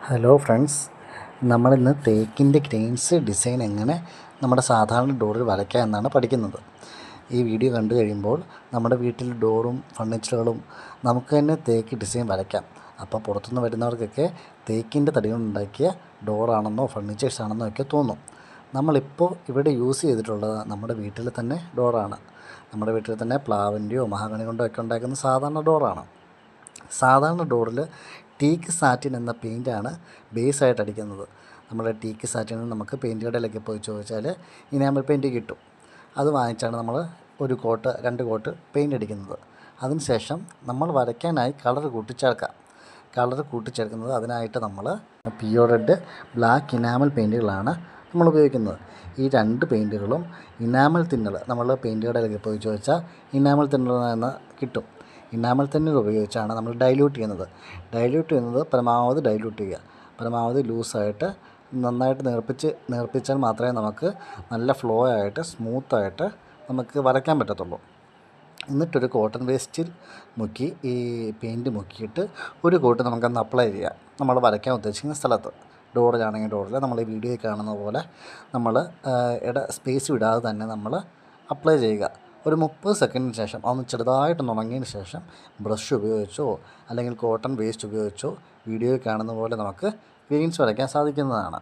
Hello friends, നമ്മളിന്ന് തേക്കിൻ്റെ grains design എങ്ങനെ നമ്മുടെ സാധാരണ ഡോറിൽ വരയ്ക്കാം എന്നാണ് പഠിക്കുന്നത്. ഈ വീഡിയോ കണ്ടു കഴിയുമ്പോൾ നമ്മുടെ വീട്ടിൽ ഡോറും ഫർണിച്ചറുകളും നമുക്ക് തന്നെ തേക്ക് ഡിസൈൻ വരയ്ക്കാം. അപ്പോൾ പുറത്തുനിന്ന് വരുന്നവർക്കൊക്കെ തേക്കിൻ്റെ തടി കൊണ്ടുണ്ടാക്കിയ ഡോറാണെന്നോ ഫർണിച്ചേഴ്സ് ആണെന്നോ ഒക്കെ തോന്നും. നമ്മളിപ്പോൾ ഇവിടെ യൂസ് ചെയ്തിട്ടുള്ളത് നമ്മുടെ വീട്ടിൽ തന്നെ ഡോറാണ്. നമ്മുടെ വീട്ടിൽ തന്നെ പ്ലാവിൻ്റെയോ മഹാഗണി കൊണ്ടോ ഒക്കെ ഉണ്ടാക്കുന്ന സാധാരണ ഡോറാണ്. സാധാരണ ഡോറിൽ ടീക്ക് സാറ്റിൻ എന്ന പെയിൻറ്റാണ് ബേസായിട്ട് അടിക്കുന്നത്. നമ്മുടെ ടീക്ക് സാറ്റിന് നമുക്ക് പെയിൻറ്റ് കടയിലൊക്കെ പോയി ചോദിച്ചാൽ ഇനാമൽ പെയിൻറ്റ് കിട്ടും. അത് വാങ്ങിച്ചാണ് നമ്മൾ ഒരു കോട്ട് 2 കോട്ട് പെയിൻറ്റ് അടിക്കുന്നത്. അതിനുശേഷം നമ്മൾ വരയ്ക്കാനായി കളർ കൂട്ടിച്ചേർക്കുന്നത് അതിനായിട്ട് നമ്മൾ പിയോ റെഡ്, ബ്ലാക്ക് ഇനാമൽ പെയിൻറ്റുകളാണ് നമ്മൾ ഉപയോഗിക്കുന്നത്. ഈ 2 പെയിൻറ്റുകളും ഇനാമൽ തിന്നർ നമ്മൾ പെയിൻറ്റ് കടയിലൊക്കെ പോയി ചോദിച്ചാൽ ഇനാമൽ തിന്നർ എന്ന് കിട്ടും. ഇനാമൽ തിന്നർ ഉപയോഗിച്ചാണ് നമ്മൾ ഡൈല്യൂട്ട് ചെയ്യുന്നത്. പരമാവധി ഡൈല്യൂട്ട് ചെയ്യുക, പരമാവധി ലൂസായിട്ട് നന്നായിട്ട് നേർപ്പിച്ചാൽ മാത്രമേ നമുക്ക് നല്ല ഫ്ലോ ആയിട്ട് സ്മൂത്തായിട്ട് നമുക്ക് വരയ്ക്കാൻ പറ്റത്തുള്ളൂ. എന്നിട്ടൊരു കോട്ടൺ വേസ്റ്റിൽ മുക്കി ഈ പെയിൻറ്റ് മുക്കിയിട്ട് ഒരു കോട്ട് നമുക്കൊന്ന് അപ്ലൈ ചെയ്യാം. നമ്മൾ വരയ്ക്കാൻ ഉദ്ദേശിക്കുന്ന സ്ഥലത്ത് ഡോറിലാണെങ്കിൽ ഡോറിൽ നമ്മൾ ഈ വീഡിയോയിൽ കാണുന്ന പോലെ നമ്മൾ സ്പേസ് വിടാതെ തന്നെ നമ്മൾ അപ്ലൈ ചെയ്യുക. ഒരു 30 സെക്കൻഡിന് ശേഷം ഒന്ന് ചെറുതായിട്ടൊന്ന് ഉണങ്ങിയതിന് ശേഷം ബ്രഷ് ഉപയോഗിച്ചോ അല്ലെങ്കിൽ കോട്ടൺ വേസ്റ്റ് ഉപയോഗിച്ചോ വീഡിയോയിൽ കാണുന്ന പോലെ നമുക്ക് ഗ്രെയിൻസ് വരയ്ക്കാൻ സാധിക്കുന്നതാണ്.